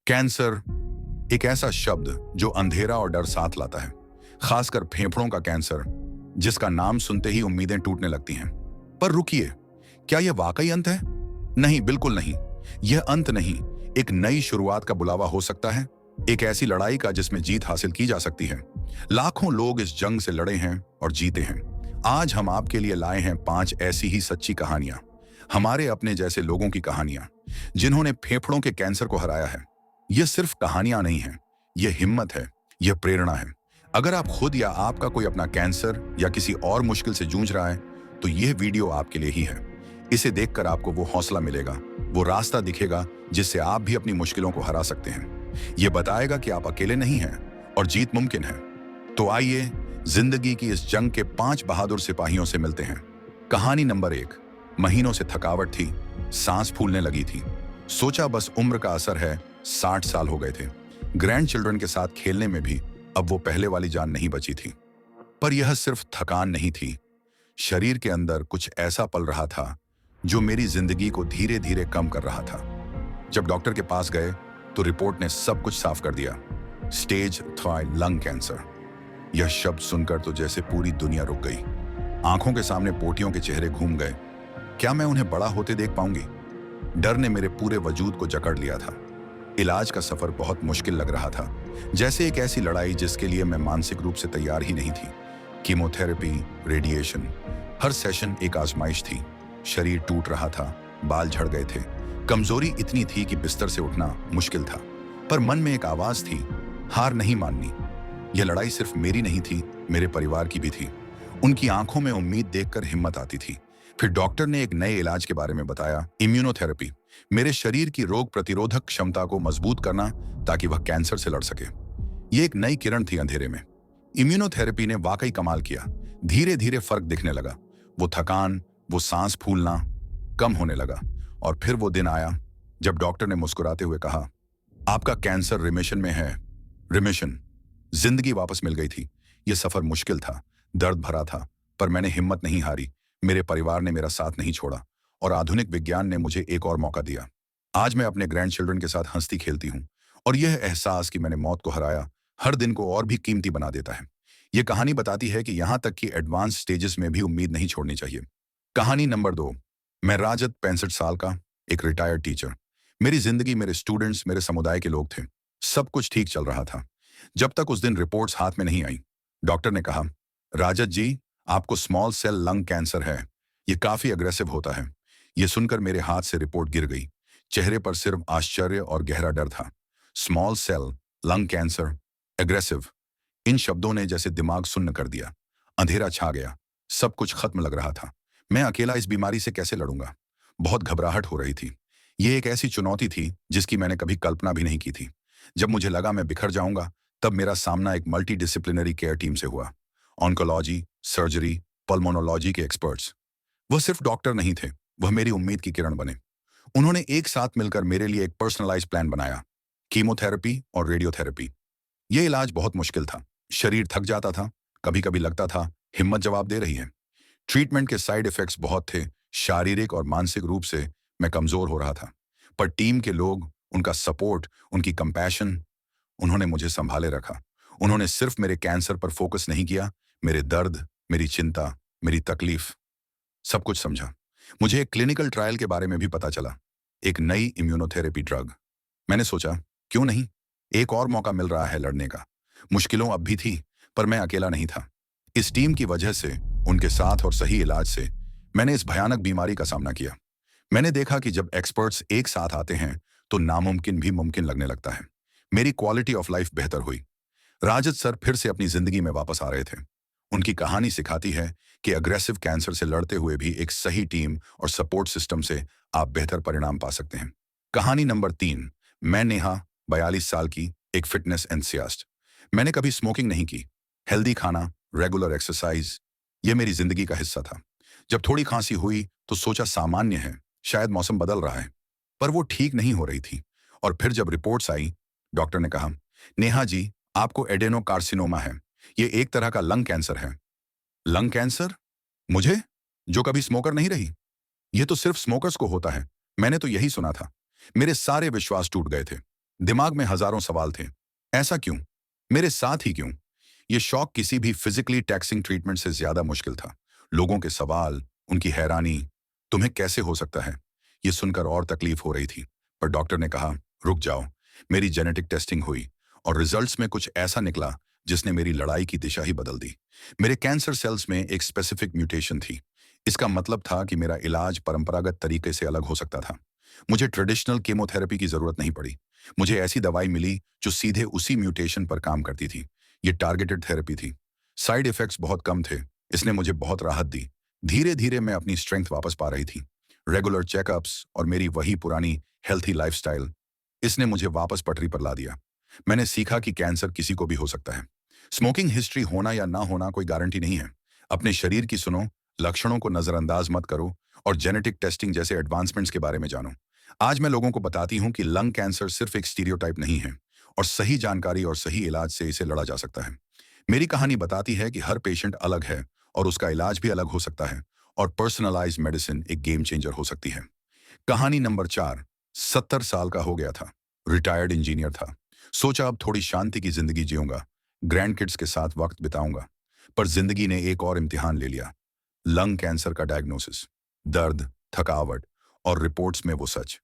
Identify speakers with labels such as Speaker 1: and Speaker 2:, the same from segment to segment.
Speaker 1: Cancer एक ऐसा शब्द जो अंधेरा और डर साथ लाता है, खासकर फेफड़ों का कैंसर, जिसका नाम सुनते ही उम्मीदें टूटने लगती हैं। पर रुकिए, क्या यह वाकई अंत है? नहीं, बिल्कुल नहीं। यह अंत नहीं, एक नई शुरुआत का बुलावा हो सकता है। एक ऐसी लड़ाई का जिसमें जीत हासिल की जा सकती है। लाखों लोग इस जंग से लड़े हैं और जीते हैं। आज हम आपके लिए लाए हैं 5 ऐसी ही सच्ची कहानियां, हमारे अपने जैसे लोगों की कहानियां, जिन्होंने फेफड़ों के कैंसर को हराया है। यह सिर्फ कहानियां नहीं हैं, यह हिम्मत है, यह प्रेरणा है। अगर आप खुद या आपका कोई अपना कैंसर या किसी और मुश्किल से जूझ रहा है, तो यह वीडियो आपके लिए ही है। इसे देखकर आपको वो हौसला मिलेगा, वो रास्ता दिखेगा जिससे आप भी अपनी मुश्किलों को हरा सकते हैं। यह बताएगा कि आप अकेले नहीं हैं और जीत मुमकिन है। तो आइए जिंदगी की इस जंग के 5 बहादुर सिपाहियों से मिलते हैं। कहानी नंबर 1। महीनों से थकावट थी, सांस फूलने लगी थी। सोचा बस उम्र का असर है, 60 साल हो गए थे। ग्रैंड चिल्ड्रन के साथ खेलने में भी अब वो पहले वाली जान नहीं बची थी। पर यह सिर्फ थकान नहीं थी, शरीर के अंदर कुछ ऐसा पल रहा था जो मेरी जिंदगी को धीरे धीरे कम कर रहा था। जब डॉक्टर के पास गए तो रिपोर्ट ने सब कुछ साफ कर दिया। Stage 3 lung cancer. यह शब्द सुनकर तो जैसे पूरी दुनिया रुक गई। आंखों के सामने पोटियों के चेहरे घूम गए। क्या मैं उन्हें बड़ा होते देख पाऊंगी? डर ने मेरे पूरे वजूद को जकड़ लिया था। इलाज का सफर बहुत मुश्किल लग रहा था, जैसे एक ऐसी लड़ाई जिसके लिए मैं मानसिक रूप से तैयार ही नहीं थी। कीमोथेरेपी, रेडिएशन, हर सेशन एक आजमाइश थी। शरीर टूट रहा था, बाल झड़ गए थे, कमजोरी इतनी थी कि बिस्तर से उठना मुश्किल था। पर मन में एक आवाज थी, हार नहीं माननी। यह लड़ाई सिर्फ मेरी नहीं थी, मेरे परिवार की भी थी। उनकी आंखों में उम्मीद देखकर हिम्मत आती थी। फिर डॉक्टर ने एक नए इलाज के बारे में बताया, इम्यूनोथेरेपी। मेरे शरीर की रोग प्रतिरोधक क्षमता को मजबूत करना ताकि वह कैंसर से लड़ सके। यह एक नई किरण थी अंधेरे में। इम्यूनोथेरेपी ने वाकई कमाल किया। धीरे धीरे फर्क दिखने लगा। वो थकान, वो सांस फूलना कम होने लगा। और फिर वो दिन आया जब डॉक्टर ने मुस्कुराते हुए कहा, आपका कैंसर रिमिशन में है। रिमिशन। जिंदगी वापस मिल गई थी। यह सफर मुश्किल था, दर्द भरा था, पर मैंने हिम्मत नहीं हारी। मेरे परिवार ने मेरा साथ नहीं छोड़ा और आधुनिक विज्ञान ने मुझे एक और मौका दिया। आज मैं अपने ग्रैंड चिल्ड्रन के साथ हंसती खेलती हूँ और यह एहसास कि मैंने मौत को हराया हर दिन को और भी कीमती बना देता है। यह कहानी बताती है कि यहाँ तक कि एडवांस स्टेजेस में भी उम्मीद नहीं छोड़नी चाहिए। कहानी नंबर 2। मैं राजत, 65 साल का, एक रिटायर्ड टीचर। मेरी जिंदगी, मेरे स्टूडेंट्स, मेरे समुदाय के लोग थे। सब कुछ ठीक चल रहा था जब तक उस दिन रिपोर्ट्स हाथ में नहीं आई। डॉक्टर ने कहा, राजत जी, आपको स्मॉल सेल लंग कैंसर है। यह काफी अग्रेसिव होता है। यह सुनकर मेरे हाथ से रिपोर्ट गिर गई। चेहरे पर सिर्फ आश्चर्य और गहरा डर था। Small cell lung cancer, aggressive. इन शब्दों ने जैसे दिमाग सुन्न कर दिया। अंधेरा छा गया, सब कुछ खत्म लग रहा था। मैं अकेला इस बीमारी से कैसे लड़ूंगा? बहुत घबराहट हो रही थी। यह एक ऐसी चुनौती थी जिसकी मैंने कभी कल्पना भी नहीं की थी। जब मुझे लगा मैं बिखर जाऊंगा, तब मेरा सामना एक मल्टी डिसिप्लिनरी केयर टीम से हुआ। ऑन्कोलॉजी, सर्जरी, पल्मोनोलॉजी के एक्सपर्ट्स। वह सिर्फ डॉक्टर नहीं थे, वह मेरी उम्मीद की किरण बने। उन्होंने एक साथ मिलकर मेरे लिए एक पर्सनलाइज प्लान बनाया। कीमोथेरेपी और रेडियोथेरेपी। यह इलाज बहुत मुश्किल था। शरीर थक जाता था, कभी कभी लगता था हिम्मत जवाब दे रही है। ट्रीटमेंट के साइड इफेक्ट्स बहुत थे। शारीरिक और मानसिक रूप से मैं कमजोर हो रहा था। पर टीम के लोग, उनका सपोर्ट, उनकी कंपैशन, उन्होंने मुझे संभाले रखा। उन्होंने सिर्फ मेरे कैंसर पर फोकस नहीं किया, मेरे दर्द, मेरी चिंता, मेरी तकलीफ, सब कुछ समझा। मुझे एक क्लिनिकल ट्रायल के बारे में भी पता चला, एक नई इम्यूनोथेरेपी ड्रग। मैंने सोचा, क्यों नहीं, एक और मौका मिल रहा है लड़ने का। मुश्किलों अब भी थी, पर मैं अकेला नहीं था। इस टीम की वजह से, उनके साथ और सही इलाज से, मैंने इस भयानक बीमारी का सामना किया। मैंने देखा कि जब एक्सपर्ट्स एक साथ आते हैं तो नामुमकिन भी मुमकिन लगने लगता है। मेरी क्वालिटी ऑफ लाइफ बेहतर हुई। राजत सर फिर से अपनी जिंदगी में वापस आ रहे थे। उनकी कहानी सिखाती है कि अग्रेसिव कैंसर से लड़ते हुए भी एक सही टीम और सपोर्ट सिस्टम से आप बेहतर परिणाम पा सकते हैं। कहानी नंबर 3। मैं नेहा, 42 साल की, एक फिटनेस एंथुसियास्ट। मैंने कभी स्मोकिंग नहीं की। हेल्दी खाना, रेगुलर एक्सरसाइज, यह मेरी जिंदगी का हिस्सा था। जब थोड़ी खांसी हुई तो सोचा सामान्य है, शायद मौसम बदल रहा है। पर वो ठीक नहीं हो रही थी। और फिर जब रिपोर्ट्स आई, डॉक्टर ने कहा, नेहा जी, आपको एडेनोकार्सिनोमा है। ये एक तरह का लंग कैंसर है। Lung cancer? मुझे, जो कभी स्मोकर नहीं रही? यह तो सिर्फ स्मोकर्स को होता है, मैंने तो यही सुना था। मेरे सारे विश्वास टूट गए थे। दिमाग में हजारों सवाल थे। ऐसा क्यों? मेरे साथ ही क्यों? ये शॉक किसी भी फिजिकली टैक्सिंग ट्रीटमेंट से ज्यादा मुश्किल था। लोगों के सवाल, उनकी हैरानी, तुम्हें कैसे हो सकता है? ये सुनकर और तकलीफ हो रही थी। पर डॉक्टर ने कहा, रुक जाओ। मेरी जेनेटिक टेस्टिंग हुई और रिजल्ट्स में कुछ ऐसा निकला जिसने मेरी लड़ाई की दिशा ही बदल दी। मेरे कैंसर सेल्स में एक स्पेसिफिक म्यूटेशन थी। इसका मतलब था कि मेरा इलाज परंपरागत तरीके से अलग हो सकता था। मुझे ट्रेडिशनल केमोथेरेपी की जरूरत नहीं पड़ी। मुझे ऐसी दवाई मिली जो सीधे उसी म्यूटेशन पर काम करती थी। ये टारगेटेड थेरेपी थी। साइड इफेक्ट्स बहुत कम थे। इसने मुझे बहुत राहत दी। धीरे धीरे मैं अपनी स्ट्रेंथ वापस पा रही थी। रेगुलर चेकअप्स और मेरी वही पुरानी हेल्थी लाइफस्टाइल, इसने मुझे वापस पटरी पर ला दिया। मैंने सीखा कि कैंसर किसी को भी हो सकता है। स्मोकिंग हिस्ट्री होना या ना होना कोई गारंटी नहीं है। अपने शरीर की सुनो, लक्षणों को नजरअंदाज मत करो और जेनेटिक टेस्टिंग जैसे एडवांसमेंट्स के बारे में जानो। आज मैं लोगों को बताती हूँ कि लंग कैंसर सिर्फ एक स्टीरियोटाइप नहीं है और सही जानकारी और सही इलाज से इसे लड़ा जा सकता है। मेरी कहानी बताती है कि हर पेशेंट अलग है और उसका इलाज भी अलग हो सकता है और पर्सनलाइज्ड मेडिसिन एक गेम चेंजर हो सकती है। कहानी नंबर 4। 70 साल का हो गया था। रिटायर्ड इंजीनियर था। सोचा अब थोड़ी शांति की जिंदगी जीऊंगा, ग्रैंड किड्स के साथ वक्त बिताऊंगा। पर जिंदगी ने एक और इम्तिहान ले लिया। लंग कैंसर का डायग्नोसिस। दर्द, थकावट और रिपोर्ट्स में वो सच।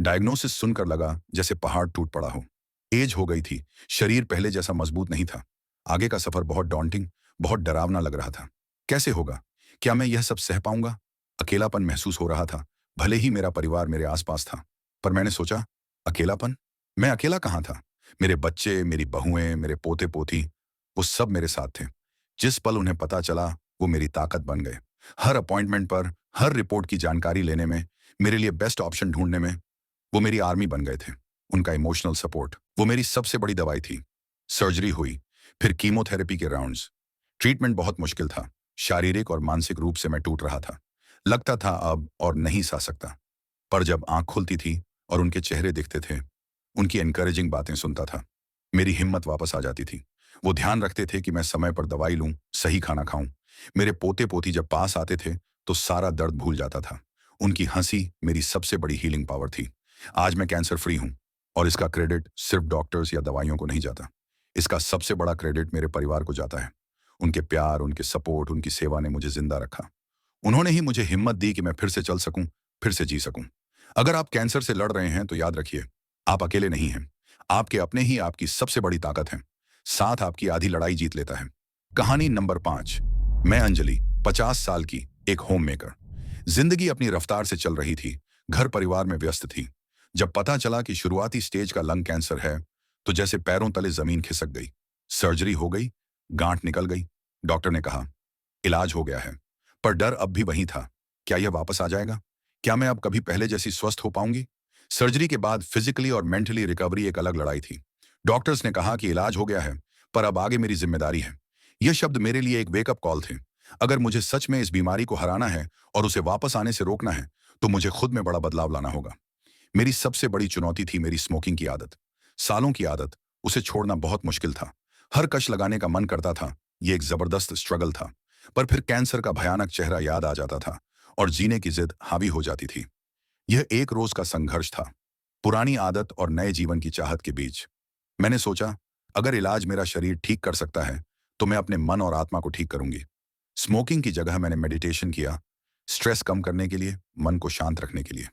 Speaker 1: डायग्नोसिस सुनकर लगा जैसे पहाड़ टूट पड़ा हो। एज हो गई थी, शरीर पहले जैसा मजबूत नहीं था। आगे का सफर बहुत डॉन्टिंग, बहुत डरावना लग रहा था। कैसे होगा? क्या मैं यह सब सह पाऊंगा? अकेलापन महसूस हो रहा था, भले ही मेरा परिवार मेरे आसपास था। पर मैंने सोचा, अकेलापन? मैं अकेला कहाँ था? मेरे बच्चे, मेरी बहुएं, मेरे पोते पोती, वो सब मेरे साथ थे। जिस पल उन्हें पता चला, वो मेरी ताकत बन गए। हर अपॉइंटमेंट पर, हर रिपोर्ट की जानकारी लेने में, मेरे लिए बेस्ट ऑप्शन ढूंढने में, वो मेरी आर्मी बन गए थे। उनका इमोशनल सपोर्ट, वो मेरी सबसे बड़ी दवाई थी। सर्जरी हुई, फिर कीमोथेरेपी के राउंड्स। ट्रीटमेंट बहुत मुश्किल था। शारीरिक और मानसिक रूप से मैं टूट रहा था। लगता था अब और नहीं सह सकता। पर जब आंख खुलती थी और उनके चेहरे दिखते थे, उनकी एनकरेजिंग बातें सुनता था, मेरी हिम्मत वापस आ जाती थी। वो ध्यान रखते थे कि मैं समय पर दवाई लूं, सही खाना खाऊं। मेरे पोते पोती जब पास आते थे तो सारा दर्द भूल जाता था। उनकी हंसी मेरी सबसे बड़ी हीलिंग पावर थी। आज मैं कैंसर फ्री हूं और इसका क्रेडिट सिर्फ डॉक्टर्स या दवाइयों को नहीं जाता। इसका सबसे बड़ा क्रेडिट मेरे परिवार को जाता है। उनके प्यार, उनके सपोर्ट, उनकी सेवा ने मुझे जिंदा रखा। उन्होंने ही मुझे हिम्मत दी कि मैं फिर से चल सकूं, फिर से जी सकूं। अगर आप कैंसर से लड़ रहे हैं तो याद रखिए, आप अकेले नहीं हैं। आपके अपने ही आपकी सबसे बड़ी ताकत हैं। साथ आपकी आधी लड़ाई जीत लेता है। कहानी नंबर 5। मैं अंजलि, 50 साल की, एक होम मेकर। जिंदगी अपनी रफ्तार से चल रही थी। घर परिवार में व्यस्त थी। जब पता चला कि शुरुआती स्टेज का लंग कैंसर है, तो जैसे पैरों तले जमीन खिसक गई। सर्जरी हो गई, गांठ निकल गई। डॉक्टर ने कहा, इलाज हो गया है। पर डर अब भी वही था। क्या यह वापस आ जाएगा? क्या मैं अब कभी पहले जैसी स्वस्थ हो पाऊंगी? सर्जरी के बाद फिजिकली और मेंटली रिकवरी एक अलग लड़ाई थी। डॉक्टर्स ने कहा कि इलाज हो गया है, पर अब आगे मेरी जिम्मेदारी है। यह शब्द मेरे लिए एक वेकअप कॉल थे। अगर मुझे सच में इस बीमारी को हराना है और उसे वापस आने से रोकना है, तो मुझे खुद में बड़ा बदलाव लाना होगा। मेरी सबसे बड़ी चुनौती थी मेरी स्मोकिंग की आदत। सालों की आदत, उसे छोड़ना बहुत मुश्किल था। हर कश लगाने का मन करता था। ये एक जबरदस्त स्ट्रगल था। पर फिर कैंसर का भयानक चेहरा याद आ जाता था और जीने की जिद हावी हो जाती थी। यह एक रोज का संघर्ष था, पुरानी आदत और नए जीवन की चाहत के बीच। मैंने सोचा, अगर इलाज मेरा शरीर ठीक कर सकता है, तो मैं अपने मन और आत्मा को ठीक करूंगी। स्मोकिंग की जगह मैंने मेडिटेशन किया, स्ट्रेस कम करने के लिए, मन को शांत रखने के लिए।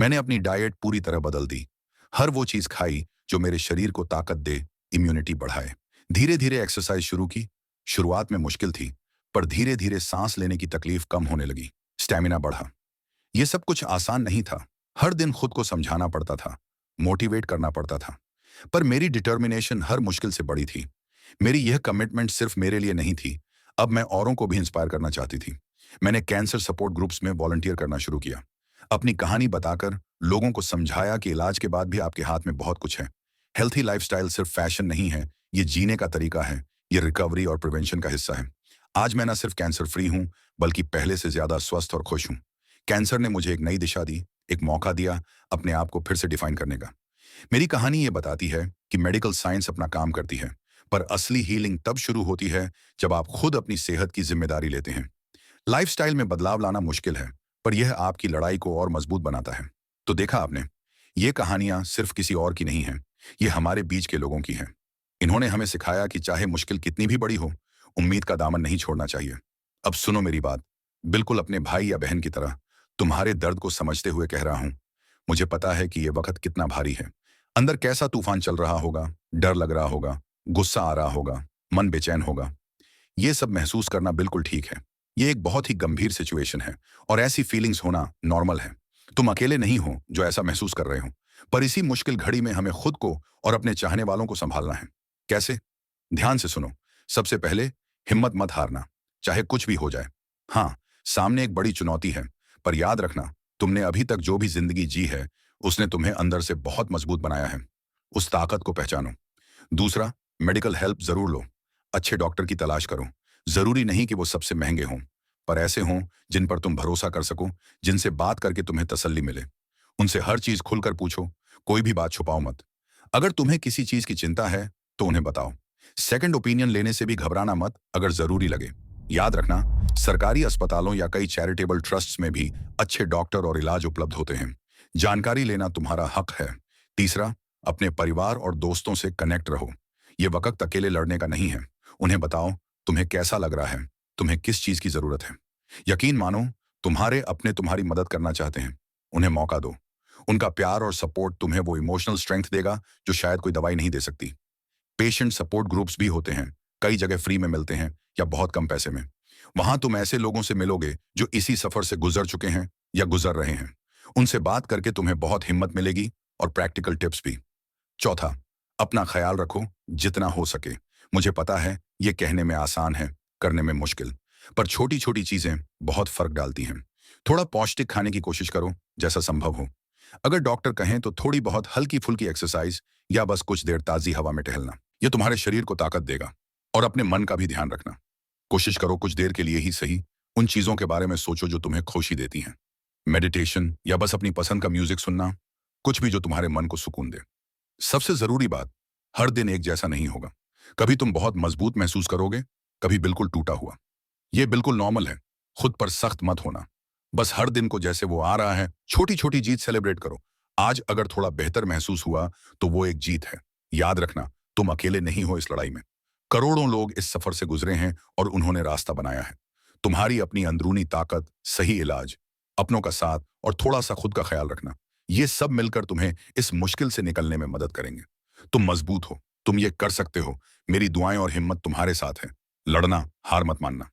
Speaker 1: मैंने अपनी डाइट पूरी तरह बदल दी। हर वो चीज खाई जो मेरे शरीर को ताकत दे, इम्यूनिटी बढ़ाए। धीरे धीरे एक्सरसाइज शुरू की। शुरुआत में मुश्किल थी, पर धीरे धीरे सांस लेने की तकलीफ कम होने लगी। स्टैमिना बढ़ा। यह सब कुछ आसान नहीं था। हर दिन खुद को समझाना पड़ता था, मोटिवेट करना पड़ता था। पर मेरी डिटर्मिनेशन हर मुश्किल से बड़ी थी। मेरी यह कमिटमेंट सिर्फ मेरे लिए नहीं थी, अब मैं औरों को भी इंस्पायर करना चाहती थी। मैंने कैंसर सपोर्ट ग्रुप्स में वॉलंटियर करना शुरू किया। अपनी कहानी बताकर लोगों को समझाया कि इलाज के बाद भी आपके हाथ में बहुत कुछ है। हेल्थी लाइफस्टाइल सिर्फ फैशन नहीं है, ये जीने का तरीका है। ये रिकवरी और प्रिवेंशन का हिस्सा है। आज मैं ना सिर्फ कैंसर फ्री हूं, बल्कि पहले से ज्यादा स्वस्थ और खुश हूं। कैंसर ने मुझे एक नई दिशा दी, एक मौका दिया अपने आप को फिर से डिफाइन करने का। मेरी कहानी ये बताती है कि मेडिकल साइंस अपना काम करती है, पर असली हीलिंग तब शुरू होती है जब आप खुद अपनी सेहत की जिम्मेदारी लेते हैं। लाइफस्टाइल में बदलाव लाना मुश्किल है, पर यह आपकी लड़ाई को और मजबूत बनाता है। तो देखा आपने, ये कहानियां सिर्फ किसी और की नहीं है, ये हमारे बीच के लोगों की हैं। इन्होंने हमें सिखाया कि चाहे मुश्किल कितनी भी बड़ी हो, उम्मीद का दामन नहीं छोड़ना चाहिए। अब सुनो मेरी बात, बिल्कुल अपने भाई या बहन की तरह तुम्हारे दर्द को समझते हुए कह रहा हूं। मुझे पता है कि ये वक्त कितना भारी है। अंदर कैसा तूफान चल रहा होगा, डर लग रहा होगा, गुस्सा आ रहा होगा, मन बेचैन होगा। ये सब महसूस करना बिल्कुल ठीक है। ये एक बहुत ही गंभीर सिचुएशन है और ऐसी फीलिंग्स होना नॉर्मल है। तुम अकेले नहीं हो जो ऐसा महसूस कर रहे हो। पर इसी मुश्किल घड़ी में हमें खुद को और अपने चाहने वालों को संभालना है। कैसे? ध्यान से सुनो। सबसे पहले, हिम्मत मत हारना, चाहे कुछ भी हो जाए। हाँ, सामने एक बड़ी चुनौती है, पर याद रखना, तुमने अभी तक जो भी जिंदगी जी है, उसने तुम्हें अंदर से बहुत मजबूत बनाया है। उस ताकत को पहचानो। दूसरा, मेडिकल हेल्प जरूर लो। अच्छे डॉक्टर की तलाश करो। जरूरी नहीं कि वो सबसे महंगे हों, पर ऐसे हों जिन पर तुम भरोसा कर सको, जिनसे बात करके तुम्हें तसल्ली मिले। उनसे हर चीज खुलकर पूछो, कोई भी बात छुपाओ मत। अगर तुम्हें किसी चीज की चिंता है तो उन्हें बताओ। सेकंड ओपिनियन लेने से भी घबराना मत अगर जरूरी लगे। याद रखना, सरकारी अस्पतालों या कई चैरिटेबल ट्रस्ट्स में भी अच्छे डॉक्टर और इलाज उपलब्ध होते हैं। जानकारी लेना तुम्हारा हक है। तीसरा, अपने परिवार और दोस्तों से कनेक्ट रहो। ये वक्त अकेले लड़ने का नहीं है। उन्हें बताओ तुम्हें कैसा लग रहा है, तुम्हें किस चीज की जरूरत है। यकीन मानो, तुम्हारे अपने तुम्हारी मदद करना चाहते हैं। उन्हें मौका दो। उनका प्यार और सपोर्ट तुम्हें वो इमोशनल स्ट्रेंथ देगा जो शायद कोई दवाई नहीं दे सकती। पेशेंट सपोर्ट ग्रुप्स भी होते हैं, कई जगह फ्री में मिलते हैं या बहुत कम पैसे में। वहां तुम ऐसे लोगों से मिलोगे जो इसी सफर से गुजर चुके हैं या गुजर रहे हैं। उनसे बात करके तुम्हें बहुत हिम्मत मिलेगी और प्रैक्टिकल टिप्स भी। चौथा, अपना ख्याल रखो जितना हो सके। मुझे पता है ये कहने में आसान है, करने में मुश्किल, पर छोटी छोटी चीजें बहुत फर्क डालती हैं। थोड़ा पौष्टिक खाने की कोशिश करो जैसा संभव हो। अगर डॉक्टर कहें तो थोड़ी बहुत हल्की फुल्की एक्सरसाइज या बस कुछ देर ताजी हवा में टहलना, ये तुम्हारे शरीर को ताकत देगा। और अपने मन का भी ध्यान रखना। कोशिश करो कुछ देर के लिए ही सही, उन चीजों के बारे में सोचो जो तुम्हें खुशी देती हैं। मेडिटेशन या बस अपनी पसंद का म्यूजिक सुनना, कुछ भी जो तुम्हारे मन को सुकून दे। सबसे जरूरी बात, हर दिन एक जैसा नहीं होगा। कभी तुम बहुत मजबूत महसूस करोगे, कभी बिल्कुल टूटा हुआ। ये बिल्कुल नॉर्मल है। खुद पर सख्त मत होना। बस हर दिन को जैसे वो आ रहा है, छोटी छोटी जीत सेलिब्रेट करो। आज अगर थोड़ा बेहतर महसूस हुआ तो वो एक जीत है। याद रखना, तुम अकेले नहीं हो इस लड़ाई में। करोड़ों लोग इस सफर से गुजरे हैं और उन्होंने रास्ता बनाया है। तुम्हारी अपनी अंदरूनी ताकत, सही इलाज, अपनों का साथ और थोड़ा सा खुद का ख्याल रखना, ये सब मिलकर तुम्हें इस मुश्किल से निकलने में मदद करेंगे। तुम मजबूत हो, तुम ये कर सकते हो। मेरी दुआएं और हिम्मत तुम्हारे साथ है। लड़ना, हार मत मानना।